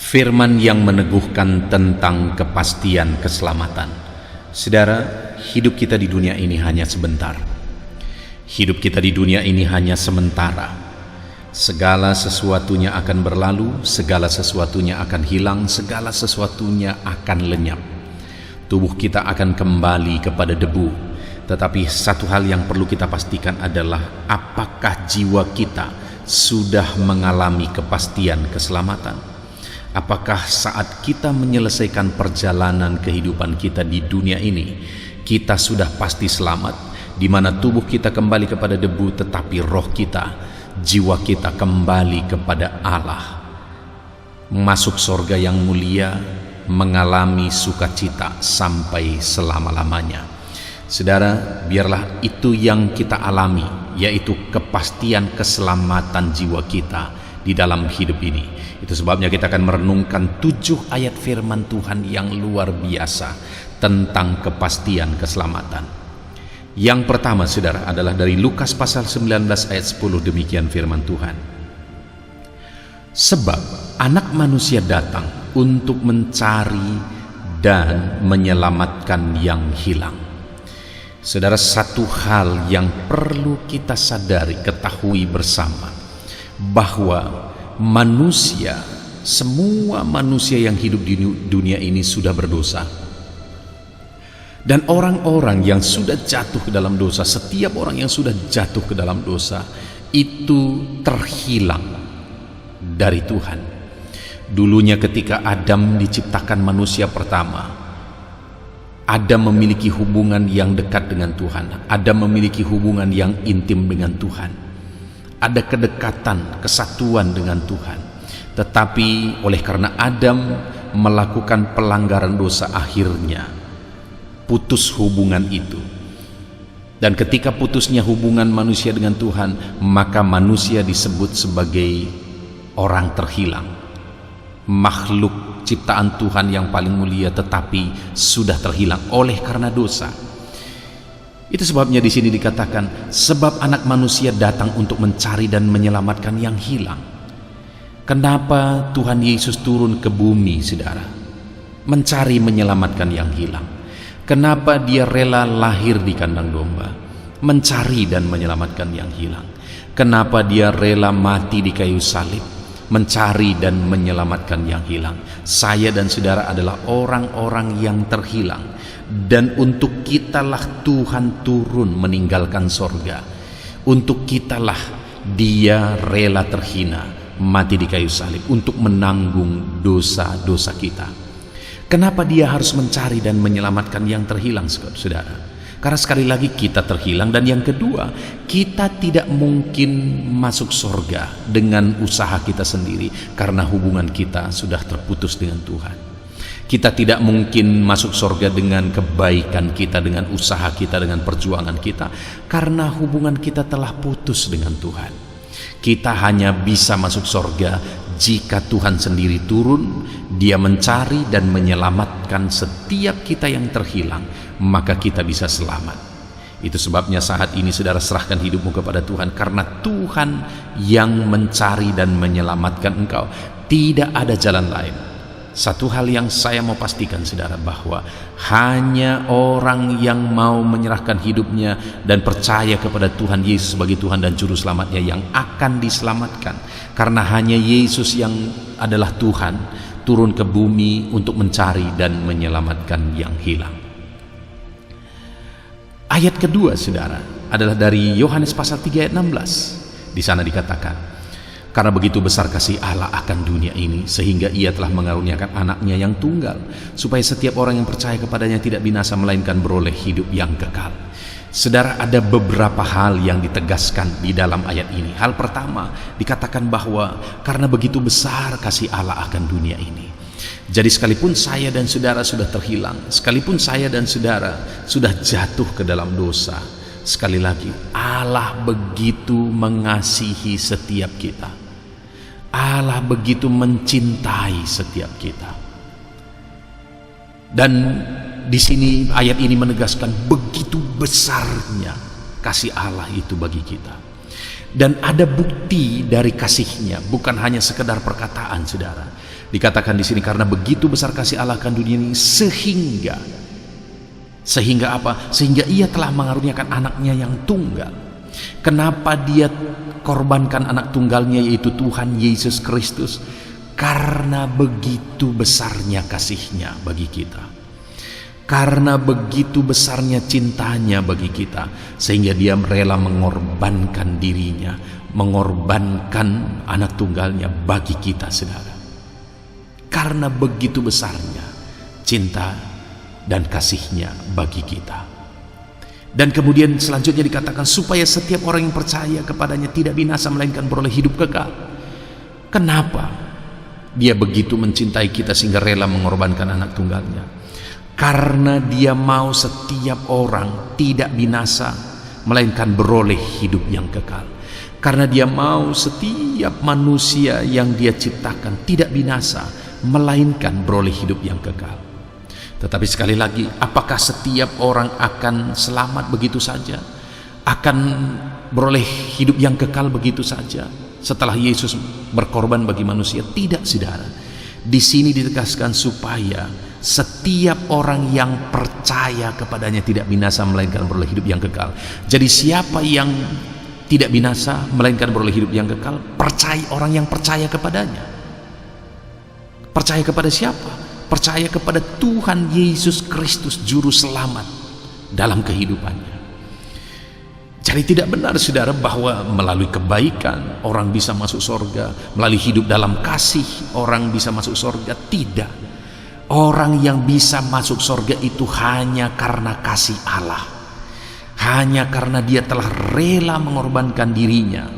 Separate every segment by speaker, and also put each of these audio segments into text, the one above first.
Speaker 1: Firman yang meneguhkan tentang kepastian keselamatan. Saudara, hidup kita di dunia ini hanya sebentar. Hidup kita di dunia ini hanya sementara. Segala sesuatunya akan berlalu, segala sesuatunya akan hilang, segala sesuatunya akan lenyap. Tubuh kita akan kembali kepada debu. Tetapi satu hal yang perlu kita pastikan adalah apakah jiwa kita sudah mengalami kepastian keselamatan. Apakah saat kita menyelesaikan perjalanan kehidupan kita di dunia ini, kita sudah pasti selamat, di mana tubuh kita kembali kepada debu, tetapi roh kita, jiwa kita kembali kepada Allah, masuk surga yang mulia, mengalami sukacita sampai selama-lamanya. Saudara, biarlah itu yang kita alami, yaitu kepastian keselamatan jiwa kita di dalam hidup ini. Itu sebabnya kita akan merenungkan 7 ayat firman Tuhan yang luar biasa tentang kepastian keselamatan. Yang pertama, saudara, adalah dari Lukas pasal 19 ayat 10. Demikian firman Tuhan. Sebab anak manusia datang untuk mencari dan menyelamatkan yang hilang. Saudara, satu hal yang perlu kita sadari, ketahui bersama, bahwa manusia, semua manusia yang hidup di dunia ini sudah berdosa. Dan orang-orang yang sudah jatuh ke dalam dosa, setiap orang yang sudah jatuh ke dalam dosa, itu terhilang dari Tuhan. Dulunya ketika Adam diciptakan manusia pertama, Adam memiliki hubungan yang dekat dengan Tuhan. Adam memiliki hubungan yang intim dengan Tuhan. Ada kedekatan, kesatuan dengan Tuhan. Tetapi oleh karena Adam melakukan pelanggaran dosa, akhirnya putus hubungan itu. Dan ketika putusnya hubungan manusia dengan Tuhan, maka manusia disebut sebagai orang terhilang, makhluk ciptaan Tuhan yang paling mulia, tetapi sudah terhilang oleh karena dosa. Itu sebabnya di sini dikatakan, sebab anak manusia datang untuk mencari dan menyelamatkan yang hilang. Kenapa Tuhan Yesus turun ke bumi, saudara? Mencari menyelamatkan yang hilang. Kenapa dia rela lahir di kandang domba? Mencari dan menyelamatkan yang hilang. Kenapa dia rela mati di kayu salib? Mencari dan menyelamatkan yang hilang. Saya dan saudara adalah orang-orang yang terhilang. Dan untuk kitalah Tuhan turun meninggalkan sorga. Untuk kitalah dia rela terhina, mati di kayu salib untuk menanggung dosa-dosa kita. Kenapa dia harus mencari dan menyelamatkan yang terhilang, saudara? Karena sekali lagi kita terhilang, dan yang kedua, kita tidak mungkin masuk sorga dengan usaha kita sendiri, karena hubungan kita sudah terputus dengan Tuhan. Kita tidak mungkin masuk sorga dengan kebaikan kita, dengan usaha kita, dengan perjuangan kita, karena hubungan kita telah putus dengan Tuhan. Kita hanya bisa masuk sorga jika Tuhan sendiri turun, dia mencari dan menyelamatkan setiap kita yang terhilang, maka kita bisa selamat. Itu sebabnya saat ini saudara serahkan hidupmu kepada Tuhan, karena Tuhan yang mencari dan menyelamatkan engkau. Tidak ada jalan lain. Satu hal yang saya mau pastikan, saudara, bahwa hanya orang yang mau menyerahkan hidupnya dan percaya kepada Tuhan Yesus sebagai Tuhan dan Juru Selamatnya yang akan diselamatkan. Karena hanya Yesus yang adalah Tuhan turun ke bumi untuk mencari dan menyelamatkan yang hilang. Ayat kedua, saudara, adalah dari Yohanes pasal 3 ayat 16. Di sana dikatakan, karena begitu besar kasih Allah akan dunia ini, sehingga ia telah mengaruniakan anaknya yang tunggal, supaya setiap orang yang percaya kepadanya tidak binasa, melainkan beroleh hidup yang kekal. Saudara, ada beberapa hal yang ditegaskan di dalam ayat ini. Hal pertama, dikatakan bahwa karena begitu besar kasih Allah akan dunia ini. Jadi sekalipun saya dan saudara sudah terhilang, sekalipun saya dan saudara sudah jatuh ke dalam dosa, sekali lagi, Allah begitu mengasihi setiap kita. Allah begitu mencintai setiap kita. Dan di sini ayat ini menegaskan begitu besarnya kasih Allah itu bagi kita. Dan ada bukti dari kasihnya, bukan hanya sekedar perkataan, saudara. Dikatakan di sini, karena begitu besar kasih Allah akan dunia ini, sehingga apa? Sehingga ia telah mengaruniakan anaknya yang tunggal. Kenapa dia korbankan anak tunggalnya, yaitu Tuhan Yesus Kristus? Karena begitu besarnya kasihnya bagi kita, karena begitu besarnya cintanya bagi kita, sehingga dia rela mengorbankan dirinya, mengorbankan anak tunggalnya bagi kita, saudara. Karena begitu besarnya cinta dan kasihnya bagi kita. Dan kemudian selanjutnya dikatakan, supaya setiap orang yang percaya kepadanya tidak binasa, melainkan beroleh hidup kekal. Kenapa dia begitu mencintai kita sehingga rela mengorbankan anak tunggalnya? Karena dia mau setiap orang tidak binasa, melainkan beroleh hidup yang kekal. Karena dia mau setiap manusia yang dia ciptakan tidak binasa, melainkan beroleh hidup yang kekal. Tetapi sekali lagi, apakah setiap orang akan selamat begitu saja? Akan beroleh hidup yang kekal begitu saja setelah Yesus berkorban bagi manusia? Tidak, saudara. Di sini ditegaskan supaya setiap orang yang percaya kepadanya tidak binasa, melainkan beroleh hidup yang kekal. Jadi siapa yang tidak binasa melainkan beroleh hidup yang kekal? Orang yang percaya kepadanya. Percaya kepada siapa? Percaya kepada Tuhan Yesus Kristus, juru selamat dalam kehidupannya. Jadi tidak benar, saudara, bahwa melalui kebaikan orang bisa masuk surga, melalui hidup dalam kasih orang bisa masuk surga. Tidak. Orang yang bisa masuk surga itu hanya karena kasih Allah, hanya karena dia telah rela mengorbankan dirinya.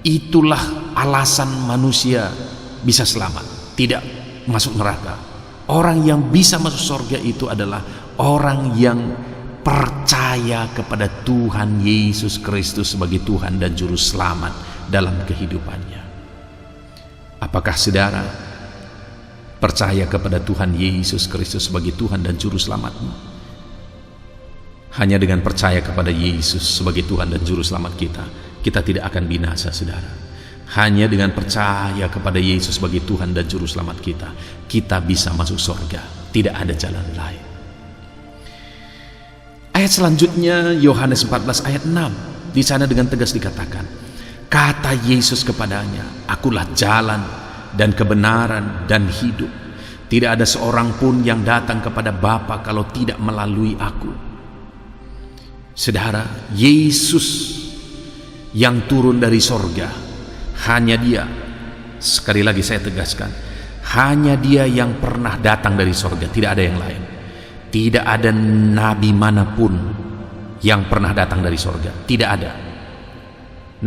Speaker 1: Itulah alasan manusia bisa selamat, tidak masuk neraka. Orang yang bisa masuk surga itu adalah orang yang percaya kepada Tuhan Yesus Kristus sebagai Tuhan dan Juru Selamat dalam kehidupannya. Apakah saudara percaya kepada Tuhan Yesus Kristus sebagai Tuhan dan Juru Selamatmu? Hanya dengan percaya kepada Yesus sebagai Tuhan dan Juru Selamat kita tidak akan binasa, saudara. Hanya dengan percaya kepada Yesus sebagai Tuhan dan Juru Selamat kita bisa masuk surga. Tidak ada jalan lain. Ayat selanjutnya Yohanes 14 ayat 6. Di sana dengan tegas dikatakan, kata Yesus kepadanya, akulah jalan dan kebenaran dan hidup. Tidak ada seorang pun yang datang kepada Bapa kalau tidak melalui aku. Saudara, Yesus yang turun dari sorga, hanya dia, sekali lagi saya tegaskan, hanya dia yang pernah datang dari sorga, tidak ada yang lain. Tidak ada nabi manapun yang pernah datang dari sorga, tidak ada.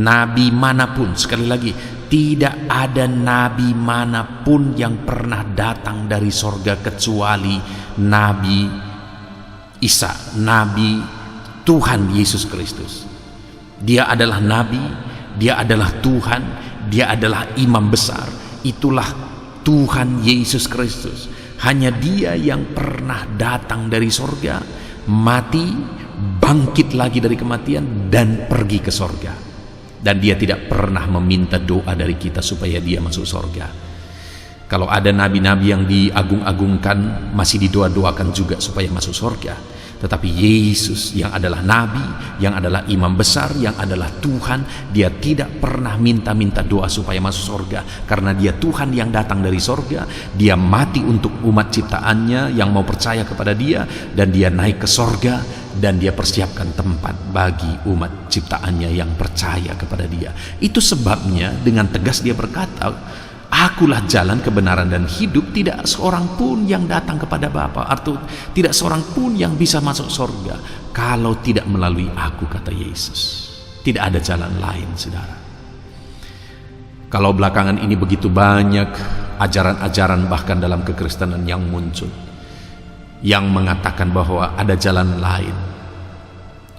Speaker 1: Nabi manapun, sekali lagi, tidak ada nabi manapun yang pernah datang dari sorga kecuali Nabi Isa, Nabi Tuhan Yesus Kristus. Dia adalah nabi, dia adalah Tuhan, dia adalah imam besar. Itulah Tuhan Yesus Kristus. Hanya dia yang pernah datang dari sorga, mati, bangkit lagi dari kematian, dan pergi ke sorga. Dan dia tidak pernah meminta doa dari kita supaya dia masuk sorga. Kalau ada nabi-nabi yang diagung-agungkan, masih didoa-doakan juga supaya masuk sorga. Tetapi Yesus yang adalah nabi, yang adalah imam besar, yang adalah Tuhan, dia tidak pernah minta-minta doa supaya masuk surga, karena dia Tuhan yang datang dari surga. Dia mati untuk umat ciptaannya yang mau percaya kepada dia, dan dia naik ke surga, dan dia persiapkan tempat bagi umat ciptaannya yang percaya kepada dia. Itu sebabnya dengan tegas dia berkata, akulah jalan, kebenaran, dan hidup. Tidak seorang pun yang datang kepada Bapa, atau tidak seorang pun yang bisa masuk surga kalau tidak melalui aku, kata Yesus. Tidak ada jalan lain, saudara. Kalau belakangan ini begitu banyak ajaran-ajaran bahkan dalam kekristenan yang muncul, yang mengatakan bahwa ada jalan lain,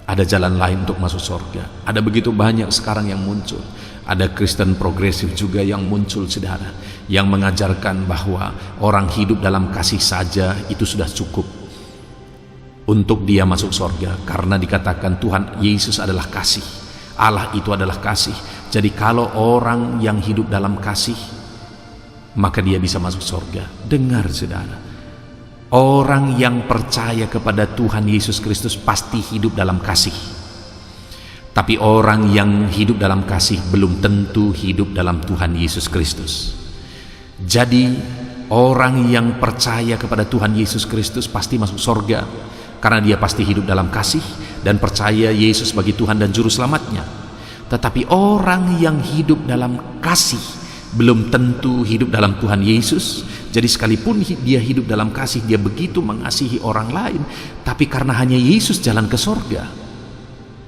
Speaker 1: ada jalan lain untuk masuk surga. Ada begitu banyak sekarang yang muncul. Ada Kristen progresif juga yang muncul, saudara, yang mengajarkan bahwa orang hidup dalam kasih saja itu sudah cukup untuk dia masuk surga, karena dikatakan Tuhan Yesus adalah kasih. Allah itu adalah kasih. Jadi kalau orang yang hidup dalam kasih, maka dia bisa masuk surga. Dengar saudara, orang yang percaya kepada Tuhan Yesus Kristus pasti hidup dalam kasih. Tapi orang yang hidup dalam kasih belum tentu hidup dalam Tuhan Yesus Kristus. Jadi orang yang percaya kepada Tuhan Yesus Kristus pasti masuk surga, karena dia pasti hidup dalam kasih dan percaya Yesus sebagai Tuhan dan Juru Selamatnya. Tetapi orang yang hidup dalam kasih belum tentu hidup dalam Tuhan Yesus. Jadi sekalipun dia hidup dalam kasih, dia begitu mengasihi orang lain, tapi karena hanya Yesus jalan ke surga,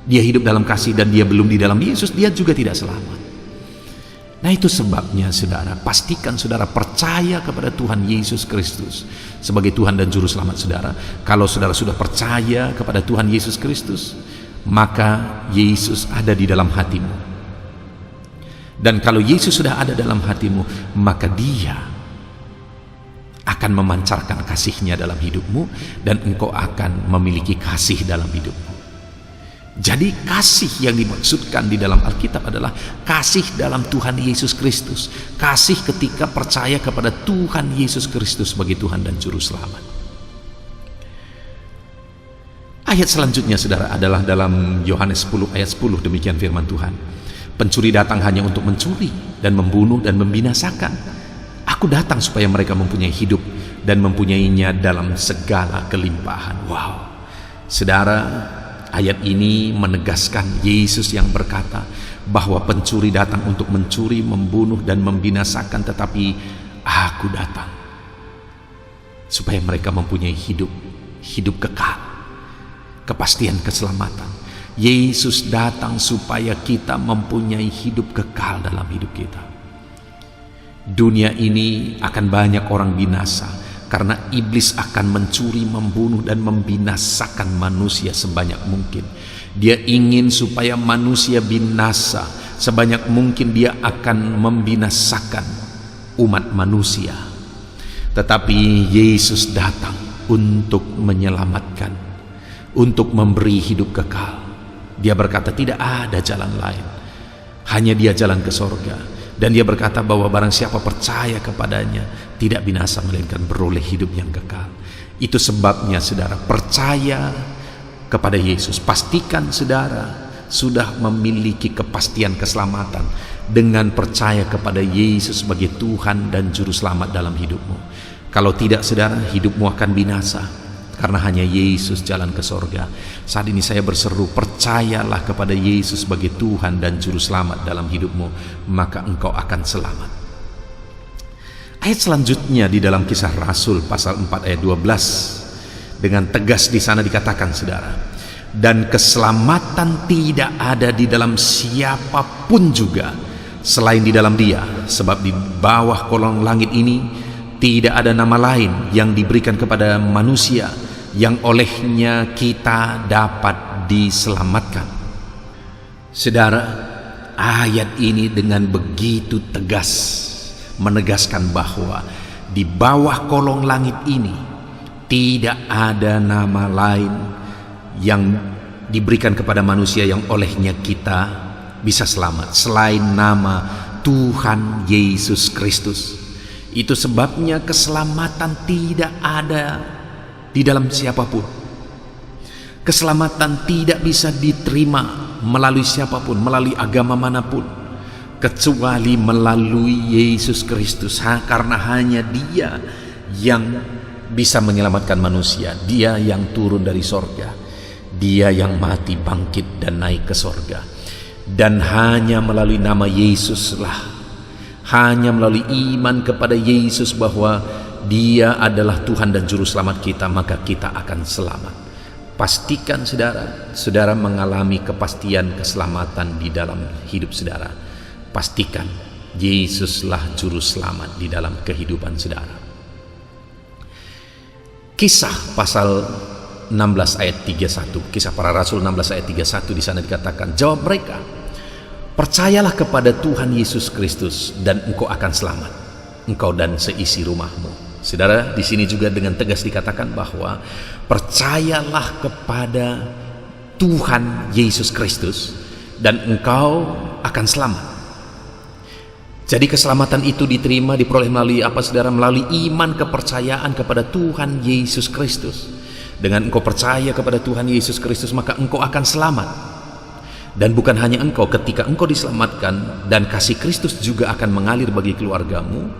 Speaker 1: dia hidup dalam kasih dan dia belum di dalam Yesus, dia juga tidak selamat. Nah, itu sebabnya saudara, pastikan saudara percaya kepada Tuhan Yesus Kristus sebagai Tuhan dan Juru Selamat saudara. Kalau saudara sudah percaya kepada Tuhan Yesus Kristus, maka Yesus ada di dalam hatimu. Dan kalau Yesus sudah ada dalam hatimu, maka Dia akan memancarkan kasih-Nya dalam hidupmu, dan engkau akan memiliki kasih dalam hidupmu. Jadi kasih yang dimaksudkan di dalam Alkitab adalah kasih dalam Tuhan Yesus Kristus. Kasih ketika percaya kepada Tuhan Yesus Kristus sebagai Tuhan dan Juru Selamat. Ayat selanjutnya saudara adalah dalam Yohanes 10 ayat 10, demikian firman Tuhan. Pencuri datang hanya untuk mencuri dan membunuh dan membinasakan. Aku datang supaya mereka mempunyai hidup dan mempunyainya dalam segala kelimpahan. Wow. Saudara, ayat ini menegaskan Yesus yang berkata bahwa pencuri datang untuk mencuri, membunuh dan membinasakan, tetapi aku datang supaya mereka mempunyai hidup kekal, kepastian keselamatan. Yesus datang supaya kita mempunyai hidup kekal dalam hidup kita. Dunia ini akan banyak orang binasa karena iblis akan mencuri, membunuh dan membinasakan manusia sebanyak mungkin. Dia ingin supaya manusia binasa sebanyak mungkin. Dia akan membinasakan umat manusia. Tetapi Yesus datang untuk menyelamatkan, untuk memberi hidup kekal. Dia berkata tidak ada jalan lain, hanya Dia jalan ke sorga. Dan Dia berkata bahwa barang siapa percaya kepadanya tidak binasa melainkan beroleh hidup yang kekal. Itu sebabnya saudara, percaya kepada Yesus. Pastikan saudara sudah memiliki kepastian keselamatan dengan percaya kepada Yesus sebagai Tuhan dan Juru Selamat dalam hidupmu. Kalau tidak saudara, hidupmu akan binasa karena hanya Yesus jalan ke sorga. Saat ini saya berseru, percayalah kepada Yesus sebagai Tuhan dan Juru Selamat dalam hidupmu, maka engkau akan selamat. Ayat selanjutnya di dalam Kisah Rasul pasal 4 ayat 12, dengan tegas di sana dikatakan saudara, dan keselamatan tidak ada di dalam siapapun juga selain di dalam Dia, sebab di bawah kolong langit ini tidak ada nama lain yang diberikan kepada manusia yang olehnya kita dapat diselamatkan. Saudara, ayat ini dengan begitu tegas menegaskan bahwa di bawah kolong langit ini tidak ada nama lain yang diberikan kepada manusia yang olehnya kita bisa selamat selain nama Tuhan Yesus Kristus. Itu sebabnya keselamatan tidak ada di dalam siapapun. Keselamatan tidak bisa diterima melalui siapapun, melalui agama manapun, kecuali melalui Yesus Kristus. Karena hanya Dia yang bisa menyelamatkan manusia. Dia yang turun dari sorga, Dia yang mati, bangkit dan naik ke sorga. Dan hanya melalui nama Yesuslah, hanya melalui iman kepada Yesus bahwa Dia adalah Tuhan dan Juru Selamat kita, maka kita akan selamat. Pastikan saudara, saudara mengalami kepastian keselamatan di dalam hidup saudara. Pastikan Yesuslah Juru Selamat di dalam kehidupan saudara. Kisah pasal 16 ayat 31, Kisah Para Rasul 16 ayat 31, di sana dikatakan, jawab mereka, percayalah kepada Tuhan Yesus Kristus dan engkau akan selamat, engkau dan seisi rumahmu. Saudara, di sini juga dengan tegas dikatakan bahwa percayalah kepada Tuhan Yesus Kristus dan engkau akan selamat. Jadi keselamatan itu diterima, diperoleh melalui apa saudara? Melalui iman kepercayaan kepada Tuhan Yesus Kristus. Dengan engkau percaya kepada Tuhan Yesus Kristus, maka engkau akan selamat. Dan bukan hanya engkau, ketika engkau diselamatkan, dan kasih Kristus juga akan mengalir bagi keluargamu,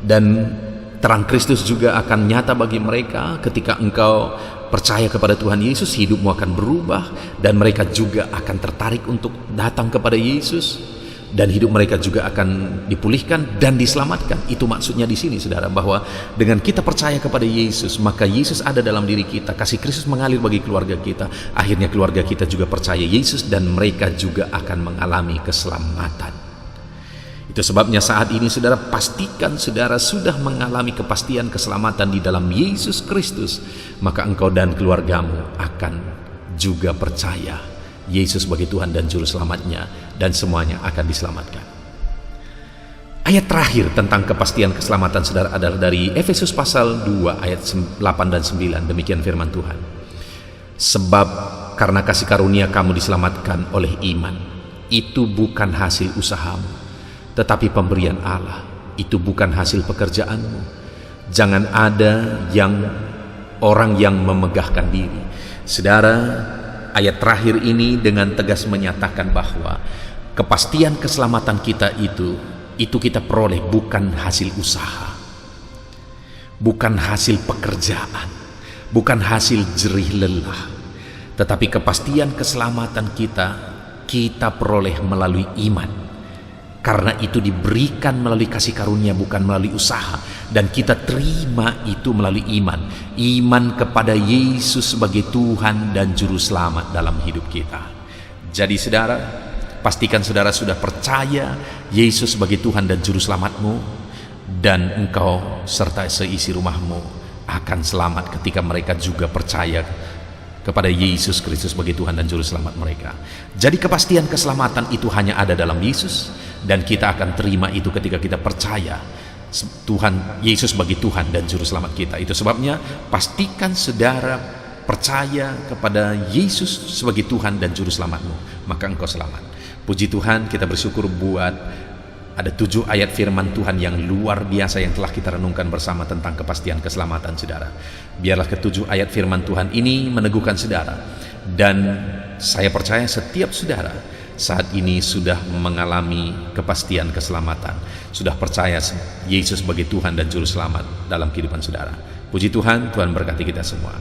Speaker 1: dan terang Kristus juga akan nyata bagi mereka. Ketika engkau percaya kepada Tuhan Yesus, hidupmu akan berubah, dan mereka juga akan tertarik untuk datang kepada Yesus, dan hidup mereka juga akan dipulihkan dan diselamatkan. Itu maksudnya di sini saudara, bahwa dengan kita percaya kepada Yesus, maka Yesus ada dalam diri kita, kasih Kristus mengalir bagi keluarga kita, akhirnya keluarga kita juga percaya Yesus, dan mereka juga akan mengalami keselamatan. Itu sebabnya saat ini saudara, pastikan saudara sudah mengalami kepastian keselamatan di dalam Yesus Kristus, maka engkau dan keluargamu akan juga percaya Yesus sebagai Tuhan dan Juru Selamatnya, dan semuanya akan diselamatkan. Ayat terakhir tentang kepastian keselamatan saudara adalah dari Efesus pasal 2 ayat 8 dan 9. Demikian firman Tuhan. Sebab karena kasih karunia kamu diselamatkan oleh iman. Itu bukan hasil usahamu, tetapi pemberian Allah. Itu bukan hasil pekerjaanmu. Jangan ada orang yang memegahkan diri. Saudara, ayat terakhir ini dengan tegas menyatakan bahwa kepastian keselamatan kita itu kita peroleh bukan hasil usaha, bukan hasil pekerjaan, bukan hasil jerih lelah, tetapi kepastian keselamatan kita peroleh melalui iman. Karena itu diberikan melalui kasih karunia, bukan melalui usaha, dan kita terima itu melalui iman kepada Yesus sebagai Tuhan dan Juru Selamat dalam hidup kita. Jadi saudara, pastikan saudara sudah percaya Yesus sebagai Tuhan dan Juru Selamatmu, dan engkau serta seisi rumahmu akan selamat ketika mereka juga percaya kepada Yesus Kristus sebagai Tuhan dan Juru Selamat mereka. Jadi kepastian keselamatan itu hanya ada dalam Yesus, dan kita akan terima itu ketika kita percaya Tuhan Yesus sebagai Tuhan dan Juru Selamat kita. Itu sebabnya pastikan saudara percaya kepada Yesus sebagai Tuhan dan Juru Selamatmu, maka engkau selamat. Puji Tuhan, kita bersyukur buat ada 7 ayat firman Tuhan yang luar biasa yang telah kita renungkan bersama tentang kepastian keselamatan saudara. Biarlah ke-7 ayat firman Tuhan ini meneguhkan saudara, dan saya percaya setiap saudara saat ini sudah mengalami kepastian keselamatan, sudah percaya Yesus sebagai Tuhan dan Juru Selamat dalam kehidupan saudara. Puji Tuhan, Tuhan berkati kita semua.